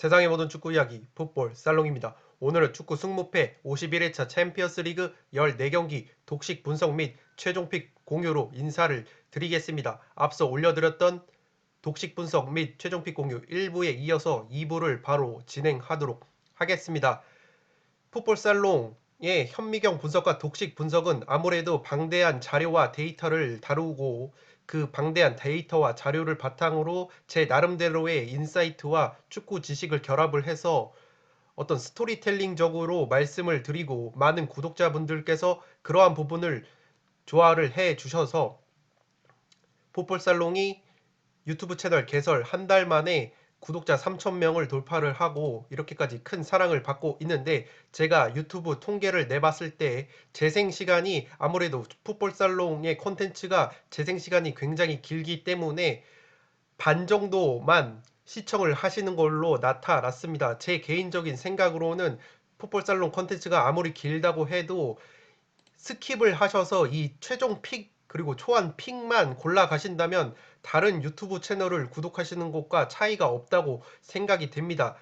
세상의 모든 축구 이야기 풋볼 살롱입니다. 오늘은 축구 승무패 51회차 챔피언스 리그 14경기 독식 분석 및 최종픽 공유로 인사를 드리겠습니다. 앞서 올려드렸던 독식 분석 및 최종픽 공유 1부에 이어서 2부를 바로 진행하도록 하겠습니다. 풋볼 살롱의 현미경 분석과 독식 분석은 아무래도 방대한 자료와 데이터를 다루고 그 방대한 데이터와 자료를 바탕으로 제 나름대로의 인사이트와 축구 지식을 결합을 해서 어떤 스토리텔링적으로 말씀을 드리고 많은 구독자분들께서 그러한 부분을 좋아를 해 주셔서 풋볼살롱이 유튜브 채널 개설 한 달 만에 구독자 3,000명을 돌파를 하고 이렇게까지 큰 사랑을 받고 있는데, 제가 유튜브 통계를 내봤을 때 재생시간이 아무래도 풋볼살롱의 콘텐츠가 재생시간이 굉장히 길기 때문에 반 정도만 시청을 하시는 걸로 나타났습니다. 제 개인적인 생각으로는 풋볼살롱 콘텐츠가 아무리 길다고 해도 스킵을 하셔서 이 최종 픽 그리고 초안 픽만 골라 가신다면 다른 유튜브 채널을 구독하시는 것과 차이가 없다고 생각이 됩니다.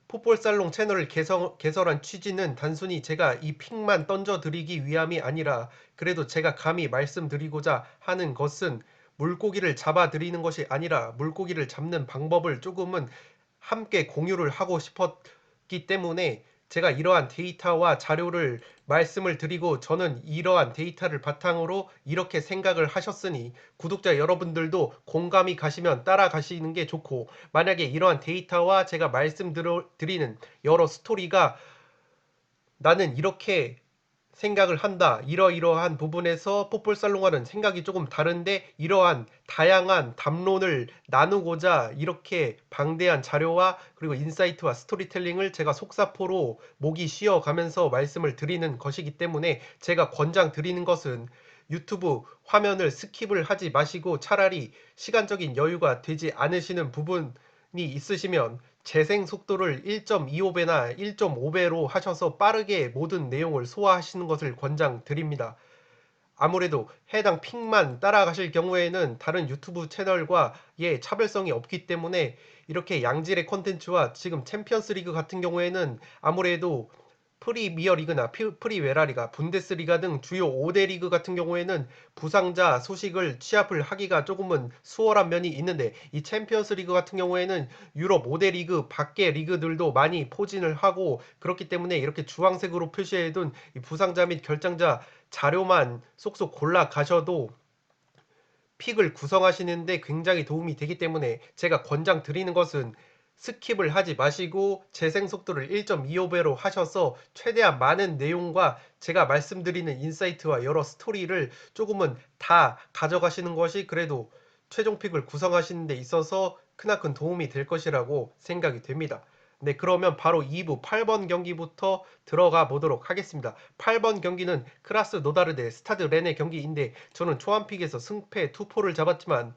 풋볼살롱 채널을 개설한 취지는 단순히 제가 이 픽만 던져드리기 위함이 아니라, 그래도 제가 감히 말씀드리고자 하는 것은 물고기를 잡아드리는 것이 아니라 물고기를 잡는 방법을 조금은 함께 공유를 하고 싶었기 때문에 제가 이러한 데이터와 자료를 말씀을 드리고, 저는 이러한 데이터를 바탕으로 이렇게 생각을 하셨으니 구독자 여러분들도 공감이 가시면 따라가시는 게 좋고, 만약에 이러한 데이터와 제가 말씀드리는 여러 스토리가 나는 이렇게 생각을 한다, 이러이러한 부분에서 풋볼살롱과는 생각이 조금 다른데 이러한 다양한 담론을 나누고자 이렇게 방대한 자료와 그리고 인사이트와 스토리텔링을 제가 속사포로 목이 쉬어가면서 말씀을 드리는 것이기 때문에, 제가 권장 드리는 것은 유튜브 화면을 스킵을 하지 마시고 차라리 시간적인 여유가 되지 않으시는 부분이 있으시면 재생 속도를 1.25배나 1.5배로 하셔서 빠르게 모든 내용을 소화하시는 것을 권장드립니다. 아무래도 해당 픽만 따라가실 경우에는 다른 유튜브 채널과의 차별성이 없기 때문에 이렇게 양질의 콘텐츠와, 지금 챔피언스 리그 같은 경우에는 아무래도 프리미어 리그나 프리웨라리가, 분데스리가 등 주요 5대 리그 같은 경우에는 부상자 소식을 취합을 하기가 조금은 수월한 면이 있는데, 이 챔피언스 리그 같은 경우에는 유럽 5대 리그 밖의 리그들도 많이 포진을 하고 그렇기 때문에 이렇게 주황색으로 표시해둔 이 부상자 및 결장자 자료만 쏙쏙 골라 가셔도 픽을 구성하시는데 굉장히 도움이 되기 때문에 제가 권장 드리는 것은 스킵을 하지 마시고 재생 속도를 1.25배로 하셔서 최대한 많은 내용과 제가 말씀드리는 인사이트와 여러 스토리를 조금은 다 가져가시는 것이 그래도 최종 픽을 구성하시는 데 있어서 크나큰 도움이 될 것이라고 생각이 됩니다. 네, 그러면 바로 2부 8번 경기부터 들어가 보도록 하겠습니다. 8번 경기는 크라스 노다르 대 스타드 렌의 경기인데, 저는 초안픽에서 승패 투포를 잡았지만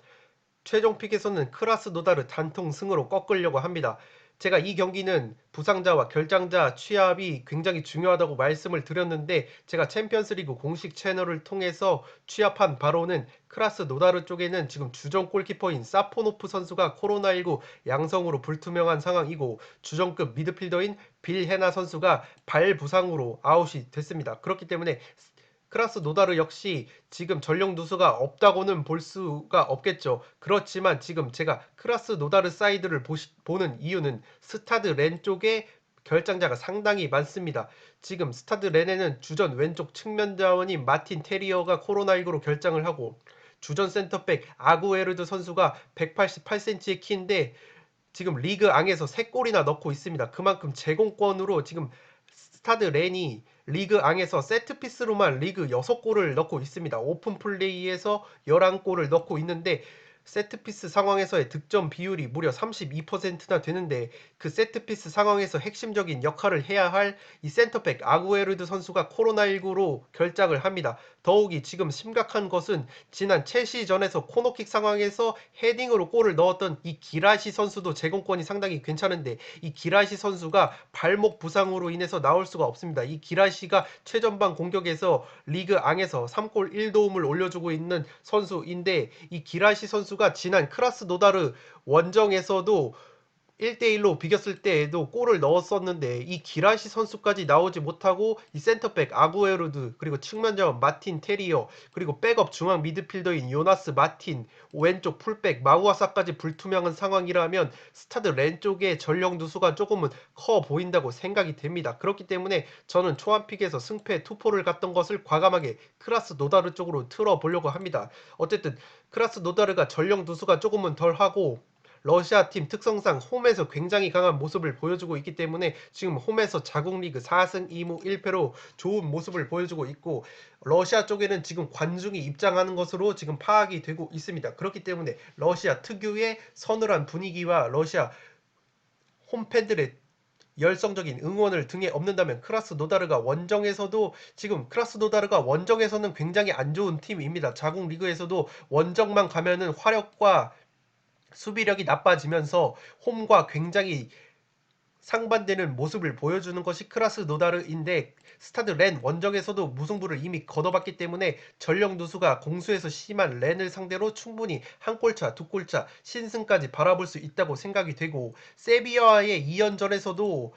최종 픽에서는 크라스 노다르 단통 승으로 꺾으려고 합니다. 제가 이 경기는 부상자와 결장자 취합이 굉장히 중요하다고 말씀을 드렸는데, 제가 챔피언스리그 공식 채널을 통해서 취합한 바로는 크라스 노다르 쪽에는 지금 주전 골키퍼인 사포노프 선수가 코로나19 양성으로 불투명한 상황이고, 주전급 미드필더인 빌 헤나 선수가 발 부상으로 아웃이 됐습니다. 그렇기 때문에 크라스 노다르 역시 지금 전력 누수가 없다고는 볼 수가 없겠죠. 그렇지만 지금 제가 크라스 노다르 사이드를 보는 이유는 스타드 렌 쪽에 결장자가 상당히 많습니다. 지금 스타드 렌에는 주전 왼쪽 측면 자원인 마틴 테리어가 코로나19로 결장을 하고, 주전 센터백 아구에르드 선수가 188cm의 키인데 지금 리그 앙에서 3골이나 넣고 있습니다. 그만큼 제공권으로 지금 스타드 렌이 리그 앙에서 세트피스로만 리그 6골을 넣고 있습니다. 오픈 플레이에서 11골을 넣고 있는데 세트피스 상황에서의 득점 비율이 무려 32%나 되는데, 그 세트피스 상황에서 핵심적인 역할을 해야 할 이 센터백 아구에르드 선수가 코로나19로 결장을 합니다. 더욱이 지금 심각한 것은 지난 첼시전에서 코너킥 상황에서 헤딩으로 골을 넣었던 이 기라시 선수도 제공권이 상당히 괜찮은데, 이 기라시 선수가 발목 부상으로 인해서 나올 수가 없습니다. 이 기라시가 최전방 공격에서 리그 앙에서 3골 1도움을 올려주고 있는 선수인데, 이 기라시 선수가 지난 크라스 노다르 원정에서도 1대1로 비겼을 때에도 골을 넣었었는데 이 기라시 선수까지 나오지 못하고 이 센터백 아구에로드 그리고 측면자원 마틴 테리어 그리고 백업 중앙 미드필더인 요나스 마틴 왼쪽 풀백 마우아사까지 불투명한 상황이라면 스타드 렌 쪽의 전력 누수가 조금은 커 보인다고 생각이 됩니다. 그렇기 때문에 저는 초안픽에서 승패 투포를 갔던 것을 과감하게 크라스 노다르 쪽으로 틀어보려고 합니다. 어쨌든 크라스 노다르가 전력 누수가 조금은 덜하고 러시아 팀 특성상 홈에서 굉장히 강한 모습을 보여주고 있기 때문에 지금 홈에서 자국 리그 4승 2무 1패로 좋은 모습을 보여주고 있고 러시아 쪽에는 지금 관중이 입장하는 것으로 지금 파악이 되고 있습니다. 그렇기 때문에 러시아 특유의 서늘한 분위기와 러시아 홈팬들의 열성적인 응원을 등에 업는다면 크라스 노다르가 원정에서도 지금 크라스 노다르가 원정에서는 굉장히 안 좋은 팀입니다. 자국 리그에서도 원정만 가면은 화력과 수비력이 나빠지면서 홈과 굉장히 상반되는 모습을 보여주는 것이 크라스 노다르인데 스타드 렌 원정에서도 무승부를 이미 거둬봤기 때문에 전력 누수가 공수에서 심한 렌을 상대로 충분히 한 골차, 두 골차, 신승까지 바라볼 수 있다고 생각이 되고 세비야와의 2연전에서도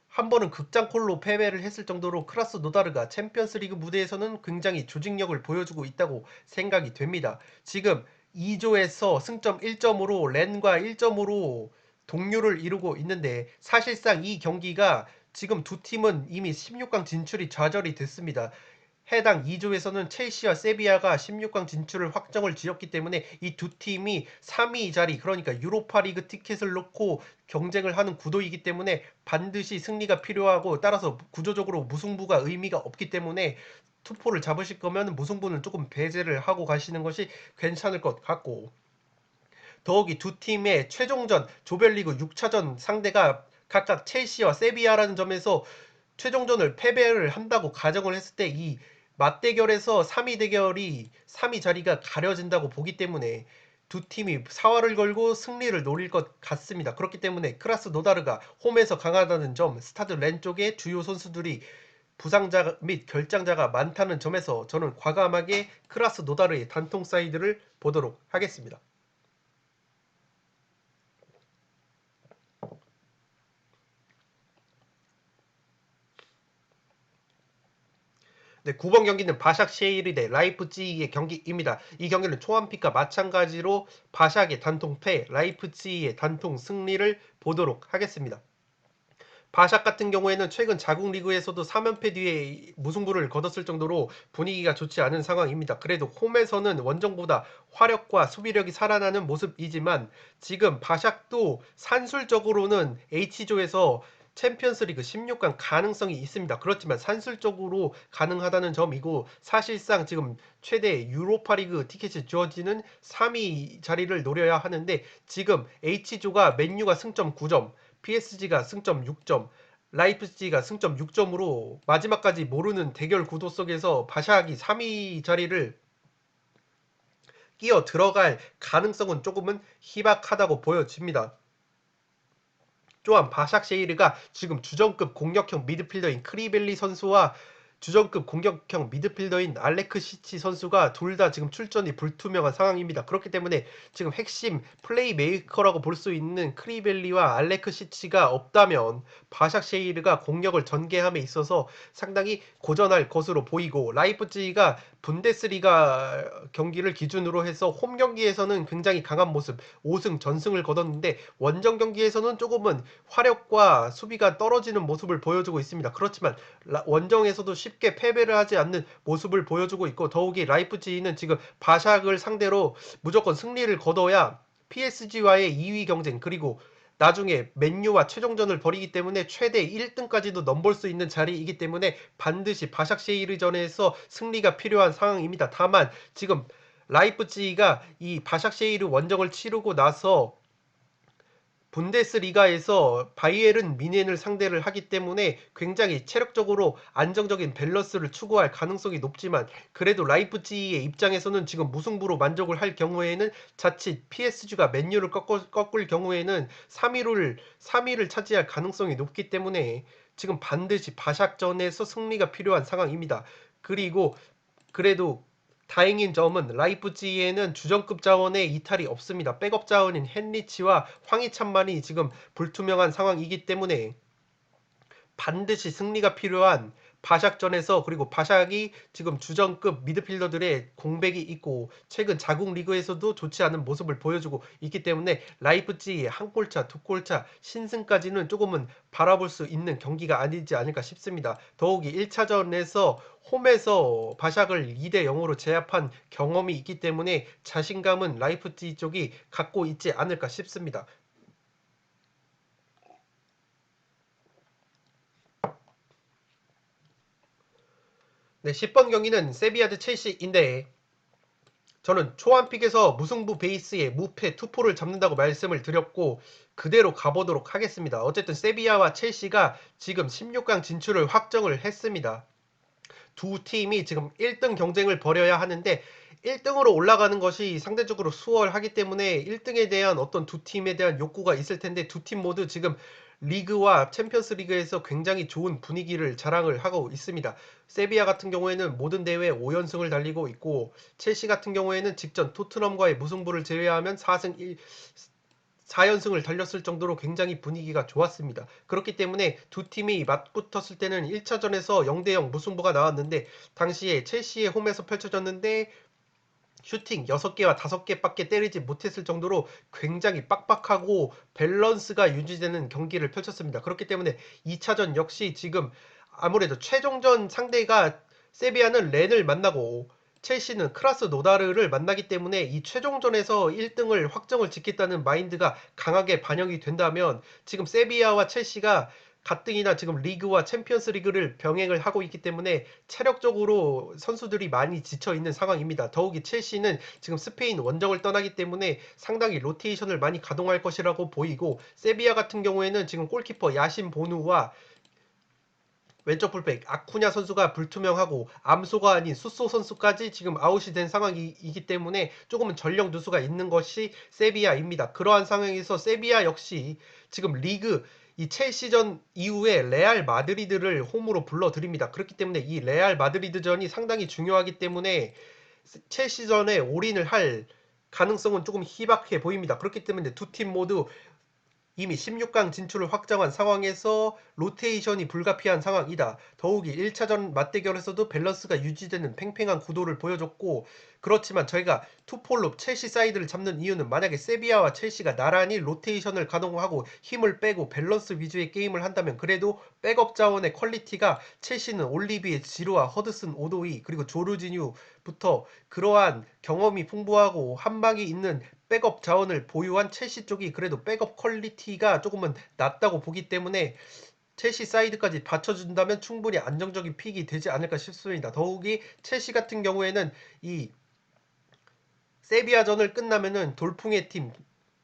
한 번은 극장골로 패배를 했을 정도로 크라스 노다르가 챔피언스리그 무대에서는 굉장히 조직력을 보여주고 있다고 생각이 됩니다. 지금 2조에서 승점 1점으로 렌과 1점으로 동률을 이루고 있는데 사실상 이 경기가 지금 두 팀은 이미 16강 진출이 좌절이 됐습니다. 해당 2조에서는 첼시와 세비야가 16강 진출을 확정을 지었기 때문에 이 두 팀이 3위 자리 그러니까 유로파리그 티켓을 놓고 경쟁을 하는 구도이기 때문에 반드시 승리가 필요하고 따라서 구조적으로 무승부가 의미가 없기 때문에 투포를 잡으실 거면 무승부는 조금 배제를 하고 가시는 것이 괜찮을 것 같고 더욱이 두 팀의 최종전 조별리그 6차전 상대가 각각 첼시와 세비야라는 점에서 최종전을 패배를 한다고 가정을 했을 때 이 맞대결에서 3위 대결이 3위 자리가 가려진다고 보기 때문에 두 팀이 사활을 걸고 승리를 노릴 것 같습니다. 그렇기 때문에 크라스 노다르가 홈에서 강하다는 점, 스타드 렌 쪽의 주요 선수들이 부상자 및 결장자가 많다는 점에서 저는 과감하게 크라스 노다르의 단통 사이드를 보도록 하겠습니다. 네, 9번 경기는 바샥 셰이르 대 라이프치히의 경기입니다. 이 경기는 초안픽과 마찬가지로 바샥의 단통 패, 라이프치히의 단통 승리를 보도록 하겠습니다. 바샥 같은 경우에는 최근 자국 리그에서도 3연패 뒤에 무승부를 거뒀을 정도로 분위기가 좋지 않은 상황입니다. 그래도 홈에서는 원정보다 화력과 수비력이 살아나는 모습이지만 지금 바샥도 산술적으로는 H조에서 챔피언스리그 16강 가능성이 있습니다. 그렇지만 산술적으로 가능하다는 점이고 사실상 지금 최대 유로파리그 티켓이 주어지는 3위 자리를 노려야 하는데 지금 H조가 맨유가 승점 9점 PSG가 승점 6점, 라이프치히가 승점 6점으로 마지막까지 모르는 대결 구도 속에서 바샥이 3위 자리를 끼어 들어갈 가능성은 조금은 희박하다고 보여집니다. 또한 바샥 셰이르가 지금 주전급 공격형 미드필더인 크리벨리 선수와 주전급 공격형 미드필더인 알렉시치 선수가 둘 다 지금 출전이 불투명한 상황입니다. 그렇기 때문에 지금 핵심 플레이메이커라고 볼 수 있는 크리벨리와 알렉시치가 없다면 바샥 셰이르가 공격을 전개함에 있어서 상당히 고전할 것으로 보이고 라이프치히가 분데스리가 경기를 기준으로 해서 홈 경기에서는 굉장히 강한 모습 5승 전승을 거뒀는데 원정 경기에서는 조금은 화력과 수비가 떨어지는 모습을 보여주고 있습니다. 그렇지만 원정에서도 쉽게 패배를 하지 않는 모습을 보여주고 있고 더욱이 라이프치히는 지금 바샥을 상대로 무조건 승리를 거둬야 PSG와의 2위 경쟁 그리고 나중에 맨유와 최종전을 벌이기 때문에 최대 1등까지도 넘볼 수 있는 자리이기 때문에 반드시 바샥셰이르전에서 승리가 필요한 상황입니다. 다만 지금 라이프치히가 이 바샥셰이르 원정을 치르고 나서 분데스리가에서 바이에른 미넨을 상대를 하기 때문에 굉장히 체력적으로 안정적인 밸런스를 추구할 가능성이 높지만 그래도 라이프치히의 입장에서는 지금 무승부로 만족을 할 경우에는 자칫 PSG가 맨유를 꺾을 경우에는 3위를 차지할 가능성이 높기 때문에 지금 반드시 바샥전에서 승리가 필요한 상황입니다. 그리고 그래도 다행인 점은 라이프치히에는 주전급 자원에 이탈이 없습니다. 백업 자원인 헨리치와 황희찬만이 지금 불투명한 상황이기 때문에 반드시 승리가 필요한 바샥전에서, 그리고 바샥이 지금 주전급 미드필더들의 공백이 있고 최근 자국 리그에서도 좋지 않은 모습을 보여주고 있기 때문에 라이프치히 한 골차 두 골차 신승까지는 조금은 바라볼 수 있는 경기가 아니지 않을까 싶습니다. 더욱이 1차전에서 홈에서 바샥을 2대 0으로 제압한 경험이 있기 때문에 자신감은 라이프치히 쪽이 갖고 있지 않을까 싶습니다. 네, 10번 경기는 세비야드 첼시인데, 저는 초반픽에서 무승부 베이스에 무패 투포를 잡는다고 말씀을 드렸고 그대로 가보도록 하겠습니다. 어쨌든 세비야와 첼시가 지금 16강 진출을 확정을 했습니다. 두 팀이 지금 1등 경쟁을 벌여야 하는데 1등으로 올라가는 것이 상대적으로 수월하기 때문에 1등에 대한 어떤 두 팀에 대한 욕구가 있을 텐데, 두 팀 모두 지금 리그와 챔피언스 리그에서 굉장히 좋은 분위기를 자랑을 하고 있습니다. 세비야 같은 경우에는 모든 대회 5연승을 달리고 있고, 첼시 같은 경우에는 직전 토트넘과의 무승부를 제외하면 4연승을 달렸을 정도로 굉장히 분위기가 좋았습니다. 그렇기 때문에 두 팀이 맞붙었을 때는 1차전에서 0대0 무승부가 나왔는데, 당시에 첼시의 홈에서 펼쳐졌는데 슈팅 6개와 5개밖에 때리지 못했을 정도로 굉장히 빡빡하고 밸런스가 유지되는 경기를 펼쳤습니다. 그렇기 때문에 2차전 역시 지금 아무래도 최종전 상대가 세비야는 렌을 만나고 첼시는 크라스 노다르를 만나기 때문에 이 최종전에서 1등을 확정을 짓겠다는 마인드가 강하게 반영이 된다면, 지금 세비야와 첼시가 가뜩이나 지금 리그와 챔피언스 리그를 병행을 하고 있기 때문에 체력적으로 선수들이 많이 지쳐 있는 상황입니다. 더욱이 첼시는 지금 스페인 원정을 떠나기 때문에 상당히 로테이션을 많이 가동할 것이라고 보이고, 세비야 같은 경우에는 지금 골키퍼 야신 보누와 왼쪽 풀백 아쿠냐 선수가 불투명하고 암소가 아닌 수소 선수까지 지금 아웃이 된 상황이기 때문에 조금은 전력 누수가 있는 것이 세비야입니다. 그러한 상황에서 세비야 역시 지금 리그 이 첼시전 이후에 레알 마드리드를 홈으로 불러들입니다. 그렇기 때문에 이 레알 마드리드전이 상당히 중요하기 때문에 첼시전에 올인을 할 가능성은 조금 희박해 보입니다. 그렇기 때문에 두 팀 모두 이미 16강 진출을 확정한 상황에서 로테이션이 불가피한 상황이다. 더욱이 1차전 맞대결에서도 밸런스가 유지되는 팽팽한 구도를 보여줬고, 그렇지만 저희가 투폴로 첼시 사이드를 잡는 이유는 만약에 세비야와 첼시가 나란히 로테이션을 가동하고 힘을 빼고 밸런스 위주의 게임을 한다면, 그래도 백업 자원의 퀄리티가 첼시는 올리비에 지루와 허드슨 오도이 그리고 조르지뉴부터 그러한 경험이 풍부하고 한방이 있는 백업 자원을 보유한 첼시 쪽이 그래도 백업 퀄리티가 조금은 낮다고 보기 때문에 첼시 사이드까지 받쳐준다면 충분히 안정적인 픽이 되지 않을까 싶습니다. 더욱이 첼시 같은 경우에는 이 세비야전을 끝나면은 돌풍의 팀,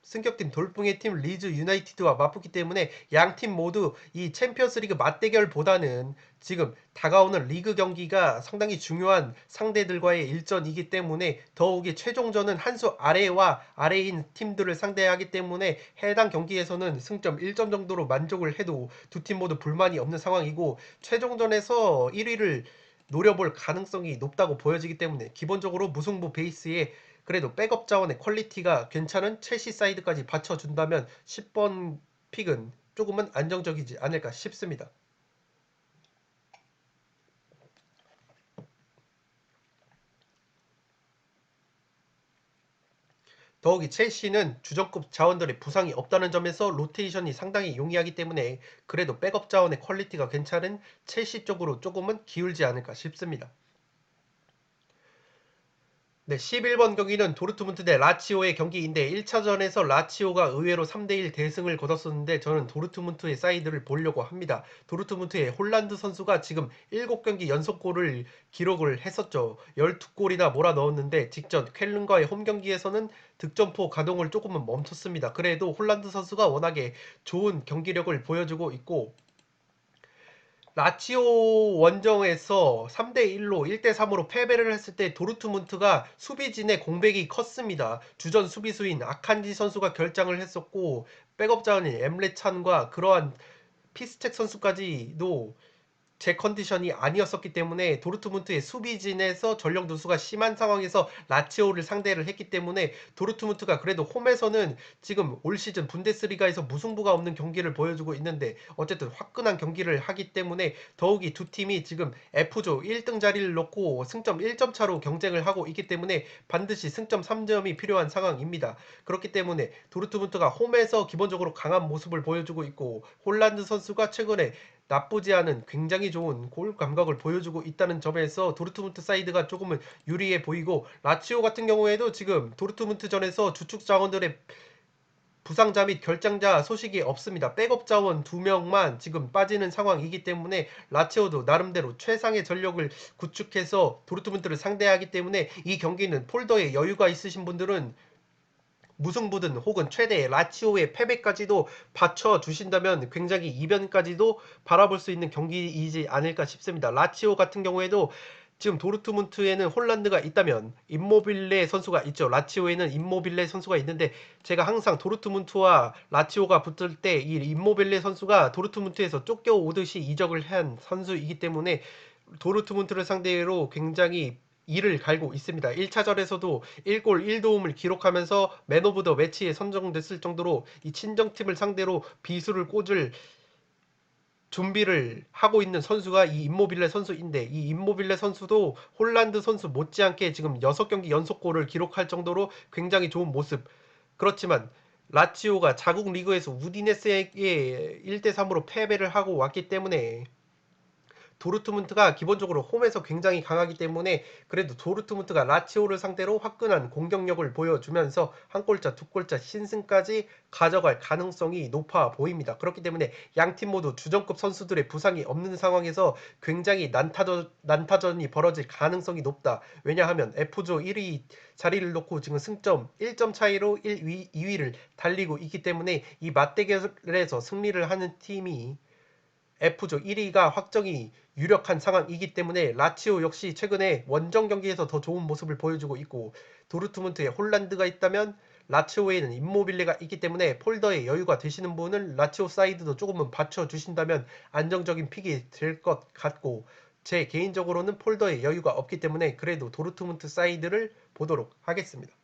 승격팀 돌풍의 팀 리즈 유나이티드와 맞붙기 때문에 양 팀 모두 이 챔피언스리그 맞대결보다는 지금 다가오는 리그 경기가 상당히 중요한 상대들과의 일전이기 때문에 더욱이 최종전은 한 수 아래와 아래인 팀들을 상대하기 때문에 해당 경기에서는 승점 1점 정도로 만족을 해도 두 팀 모두 불만이 없는 상황이고, 최종전에서 1위를 노려볼 가능성이 높다고 보여지기 때문에 기본적으로 무승부 베이스에 그래도 백업 자원의 퀄리티가 괜찮은 첼시 사이드까지 받쳐준다면 10번 픽은 조금은 안정적이지 않을까 싶습니다. 더욱이 첼시는 주전급 자원들의 부상이 없다는 점에서 로테이션이 상당히 용이하기 때문에 그래도 백업 자원의 퀄리티가 괜찮은 첼시 쪽으로 조금은 기울지 않을까 싶습니다. 네, 11번 경기는 도르트문트 대 라치오의 경기인데, 1차전에서 라치오가 의외로 3대1 대승을 거뒀었는데 저는 도르트문트의 사이드를 보려고 합니다. 도르트문트의 홀란드 선수가 지금 7경기 연속골을 기록을 했었죠. 12골이나 몰아 넣었는데 직전 쾰른과의 홈 경기에서는 득점포 가동을 조금은 멈췄습니다. 그래도 홀란드 선수가 워낙에 좋은 경기력을 보여주고 있고, 라치오 원정에서 3대1로 1대3으로 패배를 했을 때 도르트문트가 수비진의 공백이 컸습니다. 주전 수비수인 아칸지 선수가 결장을 했었고, 백업 자원인 엠레찬과 그러한 피스책 선수까지도 제 컨디션이 아니었었기 때문에 도르트문트의 수비진에서 전력 누수가 심한 상황에서 라치오를 상대를 했기 때문에 도르트문트가 그래도 홈에서는 지금 올 시즌 분데스리가에서 무승부가 없는 경기를 보여주고 있는데 어쨌든 화끈한 경기를 하기 때문에 더욱이 두 팀이 지금 F조 1등 자리를 놓고 승점 1점 차로 경쟁을 하고 있기 때문에 반드시 승점 3점이 필요한 상황입니다. 그렇기 때문에 도르트문트가 홈에서 기본적으로 강한 모습을 보여주고 있고 홀란드 선수가 최근에 나쁘지 않은 굉장히 좋은 골 감각을 보여주고 있다는 점에서 도르트문트 사이드가 조금은 유리해 보이고 라치오 같은 경우에도 지금 도르트문트전에서 주축 자원들의 부상자 및 결장자 소식이 없습니다. 백업 자원 2명만 지금 빠지는 상황이기 때문에 라치오도 나름대로 최상의 전력을 구축해서 도르트문트를 상대하기 때문에 이 경기는 폴더에 여유가 있으신 분들은 무승부든 혹은 최대 라치오의 패배까지도 받쳐주신다면 굉장히 이변까지도 바라볼 수 있는 경기이지 않을까 싶습니다. 라치오 같은 경우에도 지금 도르트문트에는 홀란드가 있다면 임모빌레 선수가 있죠. 라치오에는 임모빌레 선수가 있는데 제가 항상 도르트문트와 라치오가 붙을 때 이 임모빌레 선수가 도르트문트에서 쫓겨오듯이 이적을 한 선수이기 때문에 도르트문트를 상대로 굉장히 이를 갈고 있습니다. 1차전에서도 1골 1도움을 기록하면서 맨 오브 더 매치에 선정됐을 정도로 이 친정팀을 상대로 비수를 꽂을 준비를 하고 있는 선수가 이 임모빌레 선수인데 이 임모빌레 선수도 홀란드 선수 못지않게 지금 6경기 연속골을 기록할 정도로 굉장히 좋은 모습. 그렇지만 라치오가 자국 리그에서 우디네스에게 1대3으로 패배를 하고 왔기 때문에 도르트문트가 기본적으로 홈에서 굉장히 강하기 때문에 그래도 도르트문트가 라치오를 상대로 화끈한 공격력을 보여주면서 한 골차, 두 골차 신승까지 가져갈 가능성이 높아 보입니다. 그렇기 때문에 양팀 모두 주전급 선수들의 부상이 없는 상황에서 굉장히 난타전이 벌어질 가능성이 높다. 왜냐하면 F조 1위 자리를 놓고 지금 승점 1점 차이로 1위, 2위를 달리고 있기 때문에 이 맞대결에서 승리를 하는 팀이 F조 1위가 확정이 유력한 상황이기 때문에 라치오 역시 최근에 원정 경기에서 더 좋은 모습을 보여주고 있고 도르트문트에 홀란드가 있다면 라치오에는 임모빌레가 있기 때문에 폴더에 여유가 되시는 분은 라치오 사이드도 조금은 받쳐주신다면 안정적인 픽이 될 것 같고 제 개인적으로는 폴더에 여유가 없기 때문에 그래도 도르트문트 사이드를 보도록 하겠습니다.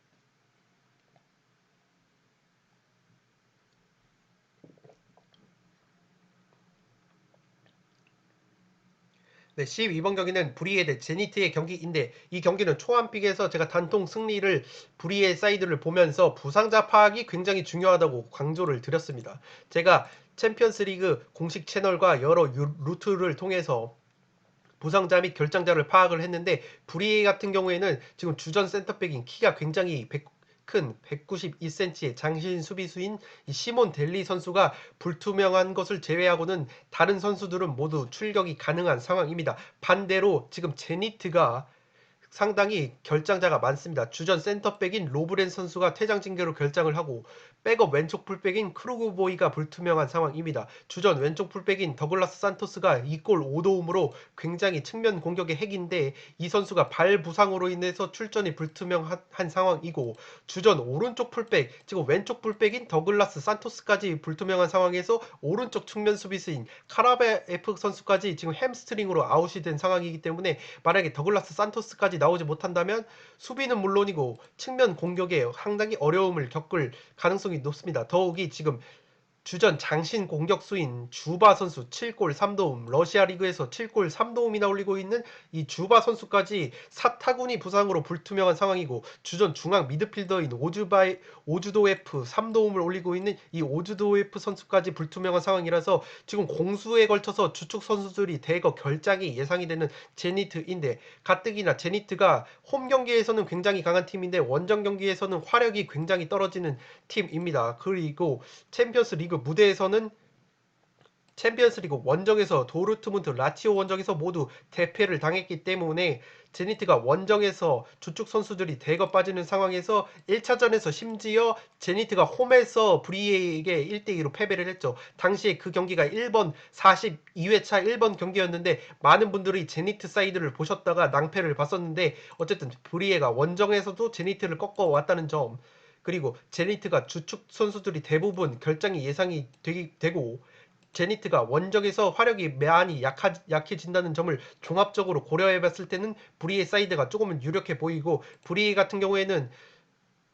네, 12번 경기는 브리에 대 제니트의 경기인데 이 경기는 초반픽에서 제가 단통 승리를 브리의 사이드를 보면서 부상자 파악이 굉장히 중요하다고 강조를 드렸습니다. 제가 챔피언스 리그 공식 채널과 여러 루트를 통해서 부상자 및 결장자를 파악을 했는데 브리에 같은 경우에는 지금 주전 센터백인 키가 굉장히 큰 192cm의 장신 수비수인 이 시몬 델리 선수가 불투명한 것을 제외하고는 다른 선수들은 모두 출격이 가능한 상황입니다. 반대로 지금 제니트가 상당히 결장자가 많습니다. 주전 센터백인 로브렌 선수가 퇴장 징계로 결장을 하고 백업 왼쪽 풀백인 크루그보이가 불투명한 상황입니다. 주전 왼쪽 풀백인 더글라스 산토스가 2골 5도움으로 굉장히 측면 공격의 핵인데 이 선수가 발 부상으로 인해서 출전이 불투명한 상황이고 주전 오른쪽 풀백 지금 왼쪽 풀백인 더글라스 산토스까지 불투명한 상황에서 오른쪽 측면 수비수인 카라베에프 선수까지 지금 햄스트링으로 아웃이 된 상황이기 때문에 만약에 더글라스 산토스까지 나오지 못한다면 수비는 물론이고 측면 공격에 상당히 어려움을 겪을 가능성이 높습니다. 더욱이 지금 주전 장신 공격수인 주바 선수 7골 3도움, 러시아 리그에서 7골 3도움이나 올리고 있는 이 주바 선수까지 사타구니 부상으로 불투명한 상황이고 주전 중앙 미드필더인 오주도에프 3도움을 올리고 있는 이 오주도에프 선수까지 불투명한 상황이라서 지금 공수에 걸쳐서 주축 선수들이 대거 결장이 예상이 되는 제니트인데 가뜩이나 제니트가 홈 경기에서는 굉장히 강한 팀인데 원정 경기에서는 화력이 굉장히 떨어지는 팀입니다. 그리고 챔피언스 리그 무대에서는 챔피언스 리그 원정에서 도르트문트 라치오 원정에서 모두 대패를 당했기 때문에 제니트가 원정에서 주축 선수들이 대거 빠지는 상황에서 1차전에서 심지어 제니트가 홈에서 브리에에게 1대2로 패배를 했죠. 당시에 그 경기가 1번 42회차 1번 경기였는데 많은 분들이 제니트 사이드를 보셨다가 낭패를 봤었는데 어쨌든 브리에가 원정에서도 제니트를 꺾어왔다는 점 그리고 제니트가 주축 선수들이 대부분 결장이 예상이 되고 제니트가 원정에서 화력이 많이 약해진다는 점을 종합적으로 고려해봤을 때는 브리에 사이드가 조금은 유력해 보이고, 브리에 같은 경우에는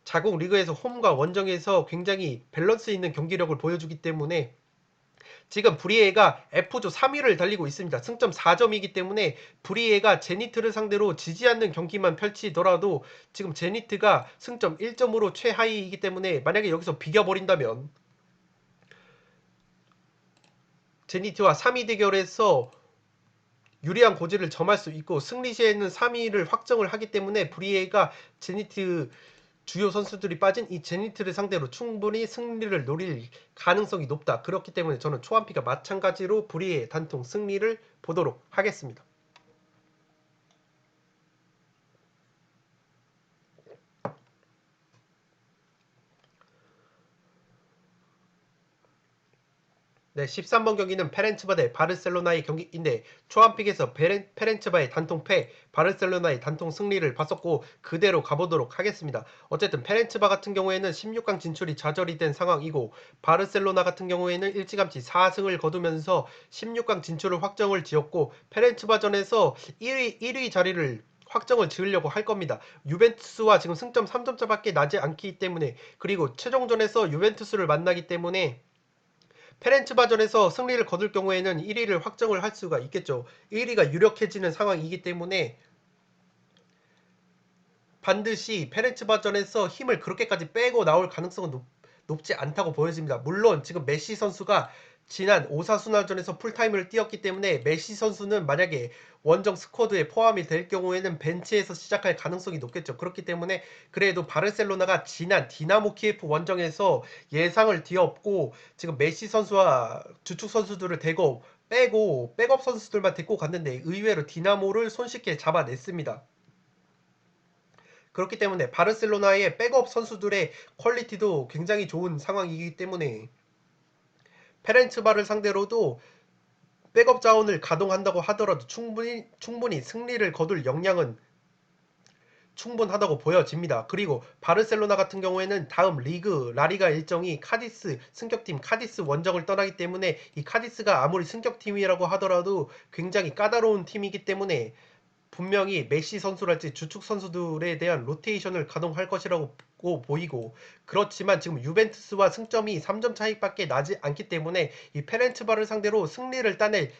자국 리그에서 홈과 원정에서 굉장히 밸런스 있는 경기력을 보여주기 때문에 지금 브리에가 F조 3위를 달리고 있습니다. 승점 4점이기 때문에 브리에가 제니트를 상대로 지지 않는 경기만 펼치더라도 지금 제니트가 승점 1점으로 최하위이기 때문에 만약에 여기서 비겨버린다면 제니트와 3위 대결에서 유리한 고지를 점할 수 있고, 승리 시에는 3위를 확정을 하기 때문에 브리에가 제니트 주요 선수들이 빠진 이 제니트를 상대로 충분히 승리를 노릴 가능성이 높다. 그렇기 때문에 저는 초안피가 마찬가지로 브리의 단통 승리를 보도록 하겠습니다. 네, 13번 경기는 페렌츠바 대 바르셀로나의 경기인데 초안픽에서 페렌츠바의 단통 패, 바르셀로나의 단통 승리를 봤었고 그대로 가보도록 하겠습니다. 어쨌든 페렌츠바 같은 경우에는 16강 진출이 좌절이 된 상황이고, 바르셀로나 같은 경우에는 일찌감치 4승을 거두면서 16강 진출을 확정을 지었고, 페렌츠바전에서 1위 자리를 확정을 지으려고 할 겁니다. 유벤투스와 지금 승점 3점차밖에 나지 않기 때문에, 그리고 최종전에서 유벤투스를 만나기 때문에 페렌츠바전에서 승리를 거둘 경우에는 1위를 확정을 할 수가 있겠죠. 1위가 유력해지는 상황이기 때문에 반드시 페렌츠바전에서 힘을 그렇게까지 빼고 나올 가능성은 높지 않다고 보여집니다. 물론 지금 메시 선수가 지난 오사수나전에서 풀타임을 뛰었기 때문에 메시 선수는 만약에 원정 스쿼드에 포함이 될 경우에는 벤치에서 시작할 가능성이 높겠죠. 그렇기 때문에 그래도 바르셀로나가 지난 디나모 키예프 원정에서 예상을 뒤엎고 지금 메시 선수와 주축 선수들을 대거 빼고 백업 선수들만 데리고 갔는데 의외로 디나모를 손쉽게 잡아냈습니다. 그렇기 때문에 바르셀로나의 백업 선수들의 퀄리티도 굉장히 좋은 상황이기 때문에 페렌츠바를 상대로도 백업 자원을 가동한다고 하더라도 충분히 승리를 거둘 역량은 충분하다고 보여집니다. 그리고 바르셀로나 같은 경우에는 다음 리그 라리가 일정이 카디스 승격팀 카디스 원정을 떠나기 때문에 이 카디스가 아무리 승격팀이라고 하더라도 굉장히 까다로운 팀이기 때문에 분명히 메시 선수랄지 주축 선수들에 대한 로테이션을 가동할 것이라고 보이고, 그렇지만 지금 유벤투스와 승점이 3점 차이밖에 나지 않기 때문에 이 페렌츠바를 상대로 승리를 따낼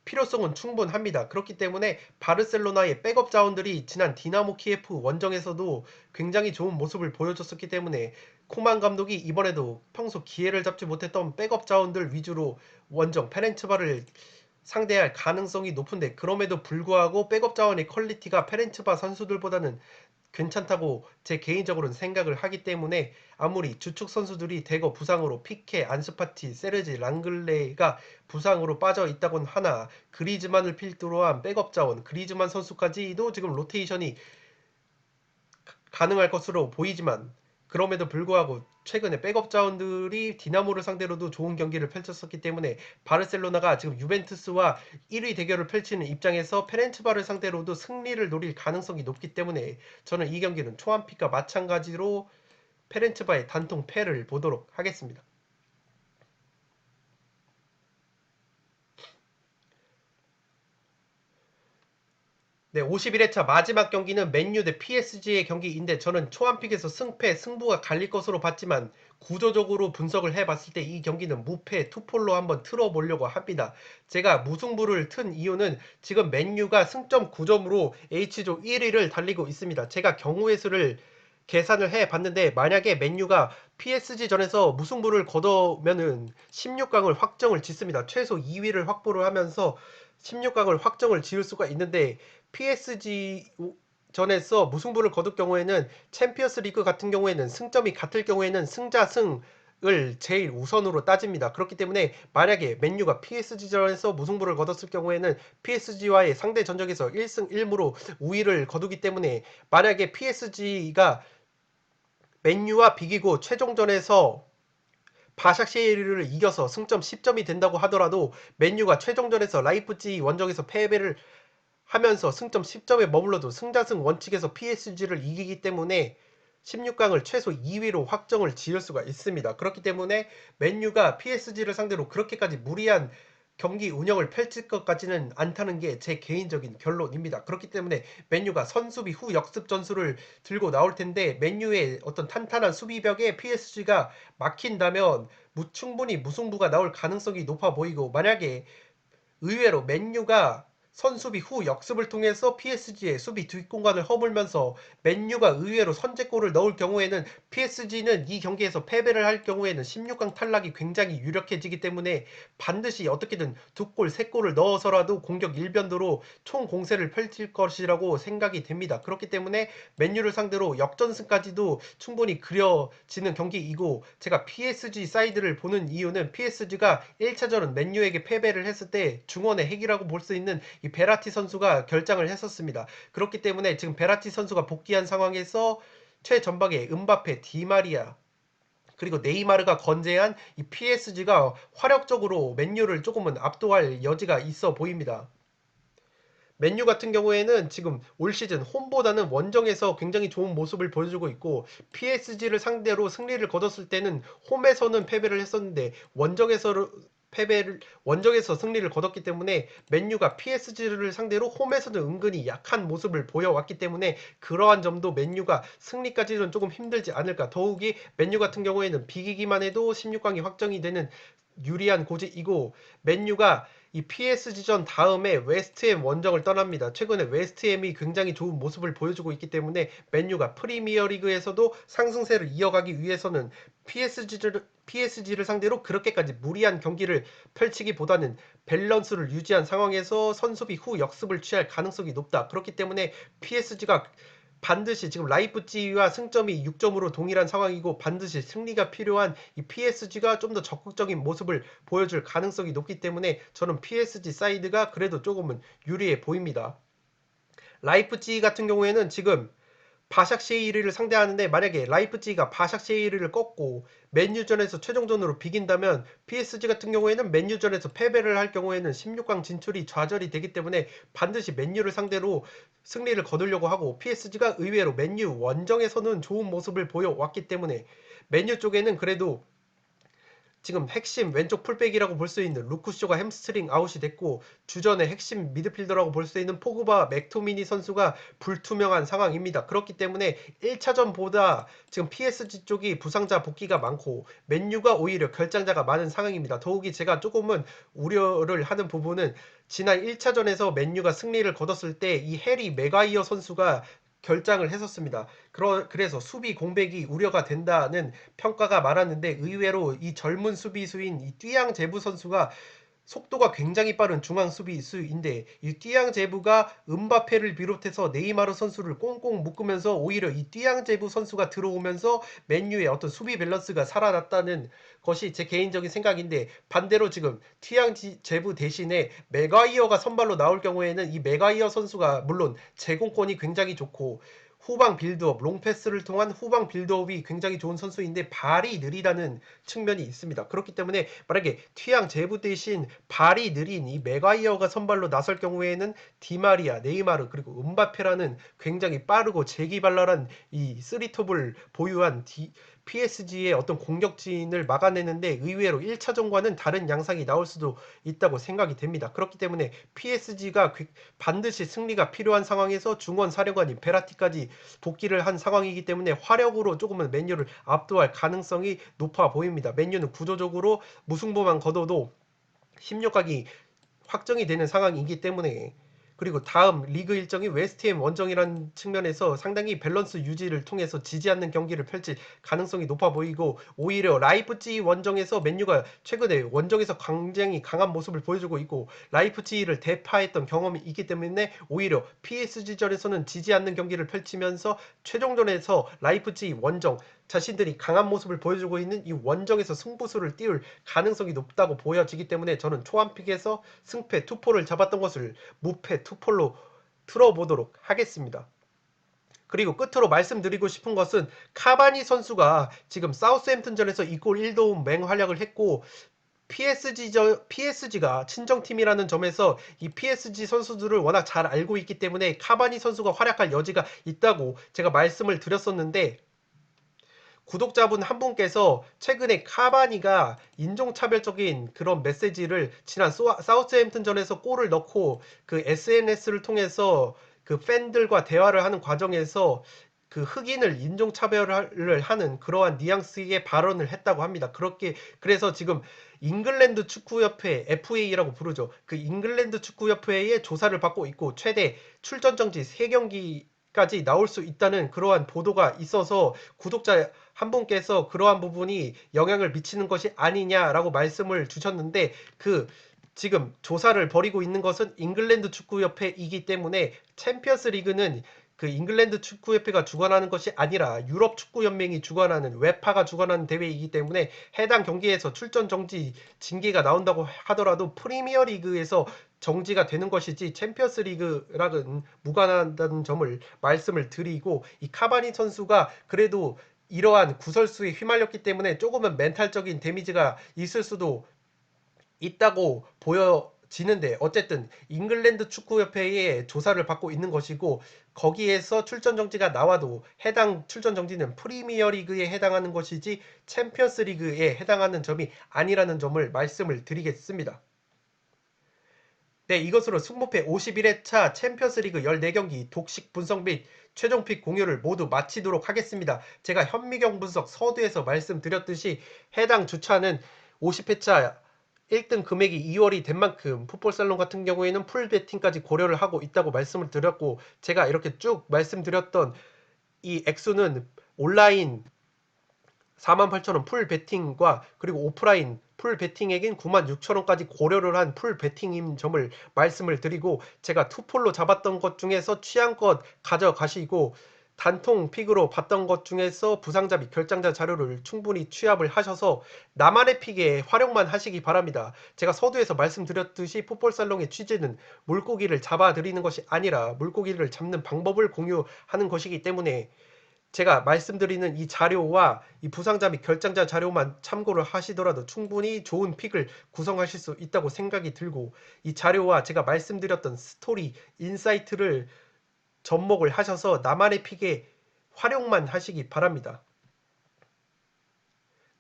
필요성은 충분합니다. 그렇기 때문에 바르셀로나의 백업 자원들이 지난 디나모 키예프 원정에서도 굉장히 좋은 모습을 보여줬었기 때문에 코만 감독이 이번에도 평소 기회를 잡지 못했던 백업 자원들 위주로 원정 페렌츠바를 상대할 가능성이 높은데, 그럼에도 불구하고 백업 자원의 퀄리티가 페렌츠바 선수들보다는 괜찮다고 제 개인적으로는 생각을 하기 때문에 아무리 주축 선수들이 대거 부상으로 피케, 안스파티, 세르지, 랑글레가 부상으로 빠져 있다곤 하나 그리즈만을 필두로 한 백업 자원, 그리즈만 선수까지도 지금 로테이션이 가능할 것으로 보이지만, 그럼에도 불구하고 최근에 백업 자원들이 디나모를 상대로도 좋은 경기를 펼쳤었기 때문에 바르셀로나가 지금 유벤투스와 1위 대결을 펼치는 입장에서 페렌츠바를 상대로도 승리를 노릴 가능성이 높기 때문에 저는 이 경기는 초안픽과 마찬가지로 페렌츠바의 단통 패를 보도록 하겠습니다. 네, 51회차 마지막 경기는 맨유 대 PSG의 경기인데 저는 초안픽에서 승패, 승부가 갈릴 것으로 봤지만 구조적으로 분석을 해봤을 때 이 경기는 무패 투폴로 한번 틀어보려고 합니다. 제가 무승부를 튼 이유는 지금 맨유가 승점 9점으로 H조 1위를 달리고 있습니다. 제가 경우의 수를 계산을 해봤는데 만약에 맨유가 PSG전에서 무승부를 거두면은 16강을 확정을 짓습니다. 최소 2위를 확보를 하면서 16강을 확정을 지을 수가 있는데, PSG 전에서 무승부를 거둘 경우에는 챔피언스 리그 같은 경우에는 승점이 같을 경우에는 승자승을 제일 우선으로 따집니다. 그렇기 때문에 만약에 맨유가 PSG전에서 무승부를 거뒀을 경우에는 PSG와의 상대 전적에서 1승 1무로 우위를 거두기 때문에 만약에 PSG가 맨유와 비기고 최종전에서 바샥시에리를 이겨서 승점 10점이 된다고 하더라도 맨유가 최종전에서 라이프치히 원정에서 패배를 하면서 승점 10점에 머물러도 승자승 원칙에서 PSG를 이기기 때문에 16강을 최소 2위로 확정을 지을 수가 있습니다. 그렇기 때문에 맨유가 PSG를 상대로 그렇게까지 무리한 경기 운영을 펼칠 것 같지는 않다는 게 제 개인적인 결론입니다. 그렇기 때문에 맨유가 선수비 후 역습 전술을 들고 나올 텐데, 맨유의 어떤 탄탄한 수비벽에 PSG가 막힌다면 충분히 무승부가 나올 가능성이 높아 보이고, 만약에 의외로 맨유가 선수비 후 역습을 통해서 PSG의 수비 뒷공간을 허물면서 맨유가 의외로 선제골을 넣을 경우에는, PSG는 이 경기에서 패배를 할 경우에는 16강 탈락이 굉장히 유력해지기 때문에 반드시 어떻게든 두 골, 세 골을 넣어서라도 공격 일변도로 총 공세를 펼칠 것이라고 생각이 됩니다. 그렇기 때문에 맨유를 상대로 역전승까지도 충분히 그려지는 경기이고, 제가 PSG 사이드를 보는 이유는 PSG가 1차전은 맨유에게 패배를 했을 때 중원의 핵이라고 볼 수 있는 이 베라티 선수가 결장을 했었습니다. 그렇기 때문에 지금 베라티 선수가 복귀한 상황에서 최전방에 은바페, 디마리아, 그리고 네이마르가 건재한 이 PSG가 화력적으로 맨유를 조금은 압도할 여지가 있어 보입니다. 맨유 같은 경우에는 지금 올 시즌 홈보다는 원정에서 굉장히 좋은 모습을 보여주고 있고, PSG를 상대로 승리를 거뒀을 때는 홈에서는 패배를 했었는데 원정에서 승리를 거뒀기 때문에, 맨유가 PSG를 상대로 홈에서는 은근히 약한 모습을 보여왔기 때문에 그러한 점도 맨유가 승리까지는 조금 힘들지 않을까. 더욱이 맨유 같은 경우에는 비기기만 해도 16강이 확정이 되는 유리한 고지이고, 맨유가 이 PSG전 다음에 웨스트햄 원정을 떠납니다. 최근에 웨스트햄이 굉장히 좋은 모습을 보여주고 있기 때문에 맨유가 프리미어리그에서도 상승세를 이어가기 위해서는 PSG를 상대로 그렇게까지 무리한 경기를 펼치기보다는 밸런스를 유지한 상황에서 선수비 후 역습을 취할 가능성이 높다. 그렇기 때문에 PSG가 반드시, 지금 라이프치히와 승점이 6점으로 동일한 상황이고 반드시 승리가 필요한 이 PSG가 좀 더 적극적인 모습을 보여줄 가능성이 높기 때문에 저는 PSG 사이드가 그래도 조금은 유리해 보입니다. 라이프치히 같은 경우에는 지금 바샥쉐이르를 상대하는데, 만약에 라이프치히가 바샥쉐이르를 꺾고 맨유전에서 최종전으로 비긴다면 PSG 같은 경우에는 맨유전에서 패배를 할 경우에는 16강 진출이 좌절이 되기 때문에 반드시 맨유를 상대로 승리를 거두려고 하고, PSG가 의외로 맨유 원정에서는 좋은 모습을 보여왔기 때문에 맨유 쪽에는 그래도 지금 핵심 왼쪽 풀백이라고 볼 수 있는 루크쇼가 햄스트링 아웃이 됐고, 주전의 핵심 미드필더라고 볼 수 있는 포그바, 맥토미니 선수가 불투명한 상황입니다. 그렇기 때문에 1차전보다 지금 PSG 쪽이 부상자 복귀가 많고 맨유가 오히려 결장자가 많은 상황입니다. 더욱이 제가 조금은 우려를 하는 부분은, 지난 1차전에서 맨유가 승리를 거뒀을 때 이 해리 맥과이어 선수가 결장을 했었습니다. 그래서 수비 공백이 우려가 된다는 평가가 많았는데, 의외로 이 젊은 수비수인 이 띠양 제부 선수가 속도가 굉장히 빠른 중앙 수비수인데, 이 띠양 제부가 은바페를 비롯해서 네이마르 선수를 꽁꽁 묶으면서 오히려 이 띠양 제부 선수가 들어오면서 맨유의 어떤 수비 밸런스가 살아났다는 것이 제 개인적인 생각인데, 반대로 지금 띠양 제부 대신에 맥과이어가 선발로 나올 경우에는 이 맥과이어 선수가 물론 제공권이 굉장히 좋고 후방 빌드업, 롱패스를 통한 후방 빌드업이 굉장히 좋은 선수인데 발이 느리다는 측면이 있습니다. 그렇기 때문에 만약에 튀양 제부 대신 발이 느린 이 맥과이어가 선발로 나설 경우에는 디마리아, 네이마르, 그리고 음바페라는 굉장히 빠르고 재기발랄한 이 쓰리톱을 보유한 PSG의 어떤 공격진을 막아내는데 의외로 1차전과는 다른 양상이 나올 수도 있다고 생각이 됩니다. 그렇기 때문에 PSG가 반드시 승리가 필요한 상황에서 중원 사령관인 베라티까지 복귀를 한 상황이기 때문에 화력으로 조금은 맨유를 압도할 가능성이 높아 보입니다. 맨유는 구조적으로 무승부만 거둬도 16강이 확정이 되는 상황이기 때문에, 그리고 다음 리그 일정이 웨스트햄 원정이라는 측면에서 상당히 밸런스 유지를 통해서 지지 않는 경기를 펼칠 가능성이 높아 보이고, 오히려 라이프치히 원정에서 맨유가 최근에 원정에서 굉장히 강한 모습을 보여주고 있고 라이프치히를 대파했던 경험이 있기 때문에 오히려 PSG전에서는 지지 않는 경기를 펼치면서 최종전에서 라이프치히 원정, 자신들이 강한 모습을 보여주고 있는 이 원정에서 승부수를 띄울 가능성이 높다고 보여지기 때문에 저는 초안픽에서 승패 투포를 잡았던 것을 무패 투폴로 틀어보도록 하겠습니다. 그리고 끝으로 말씀드리고 싶은 것은, 카바니 선수가 지금 사우스햄튼전에서 2골 1도움 맹활약을 했고, PSG가 친정팀이라는 점에서 이 PSG 선수들을 워낙 잘 알고 있기 때문에 카바니 선수가 활약할 여지가 있다고 제가 말씀을 드렸었는데, 구독자분 한 분께서 최근에 카바니가 인종차별적인 그런 메시지를 지난 사우스햄튼전에서 골을 넣고 그 SNS를 통해서 그 팬들과 대화를 하는 과정에서 그 흑인을 인종차별을 하는 그러한 뉘앙스의 발언을 했다고 합니다. 그래서 지금 잉글랜드 축구협회 FA라고 부르죠. 그 잉글랜드 축구협회의 조사를 받고 있고 최대 출전 정지 3경기까지 나올 수 있다는 그러한 보도가 있어서 구독자 한 분께서 그러한 부분이 영향을 미치는 것이 아니냐라고 말씀을 주셨는데 지금 조사를 벌이고 있는 것은 잉글랜드 축구협회이기 때문에 챔피언스 리그는 그 잉글랜드 축구협회가 주관하는 것이 아니라 유럽 축구연맹이 주관하는 웨파가 주관하는 대회이기 때문에 해당 경기에서 출전 정지 징계가 나온다고 하더라도 프리미어 리그에서 정지가 되는 것이지 챔피언스 리그랑은 무관하다는 점을 말씀을 드리고 이 카바니 선수가 그래도 이러한 구설수에 휘말렸기 때문에 조금은 멘탈적인 데미지가 있을 수도 있다고 보여지는데 어쨌든 잉글랜드 축구협회의 조사를 받고 있는 것이고 거기에서 출전 정지가 나와도 해당 출전 정지는 프리미어 리그에 해당하는 것이지 챔피언스 리그에 해당하는 점이 아니라는 점을 말씀을 드리겠습니다. 네, 이것으로 승무패 51회차 챔피언스 리그 14경기 독식 분석 및 최종 픽 공유를 모두 마치도록 하겠습니다. 제가 현미경 분석 서두에서 말씀드렸듯이 해당 주차는 50회차 1등 금액이 2월이 된 만큼 풋볼살롱 같은 경우에는 풀 베팅까지 고려를 하고 있다고 말씀을 드렸고 제가 이렇게 쭉 말씀드렸던 이 액수는 온라인 48,000원 풀 베팅과 그리고 오프라인 풀 베팅액인 96,000원까지 고려를 한 풀 베팅인 점을 말씀을 드리고 제가 투폴로 잡았던 것 중에서 취향껏 가져가시고 단통 픽으로 봤던 것 중에서 부상자 및 결장자 자료를 충분히 취합을 하셔서 나만의 픽에 활용만 하시기 바랍니다. 제가 서두에서 말씀드렸듯이 풋볼살롱의 취지는 물고기를 잡아드리는 것이 아니라 물고기를 잡는 방법을 공유하는 것이기 때문에 제가 말씀드리는 이 자료와 이 부상자 및 결장자 자료만 참고를 하시더라도 충분히 좋은 픽을 구성하실 수 있다고 생각이 들고 이 자료와 제가 말씀드렸던 스토리, 인사이트를 접목을 하셔서 나만의 픽에 활용만 하시기 바랍니다.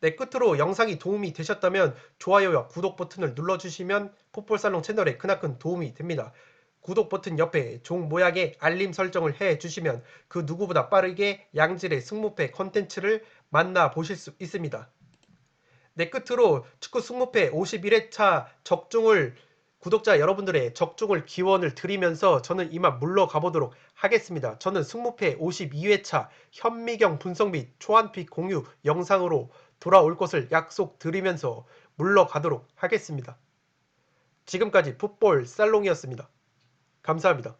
네, 끝으로 영상이 도움이 되셨다면 좋아요와 구독 버튼을 눌러주시면 풋볼살롱 채널에 크나큰 도움이 됩니다. 구독 버튼 옆에 종 모양의 알림 설정을 해주시면 그 누구보다 빠르게 양질의 승무패 컨텐츠를 만나보실 수 있습니다. 네, 끝으로 축구 승무패 51회차 구독자 여러분들의 적중을 기원을 드리면서 저는 이만 물러가 보도록 하겠습니다. 저는 승무패 52회차 현미경 분석 및 초안픽 공유 영상으로 돌아올 것을 약속드리면서 물러가도록 하겠습니다. 지금까지 풋볼 살롱이었습니다. 감사합니다.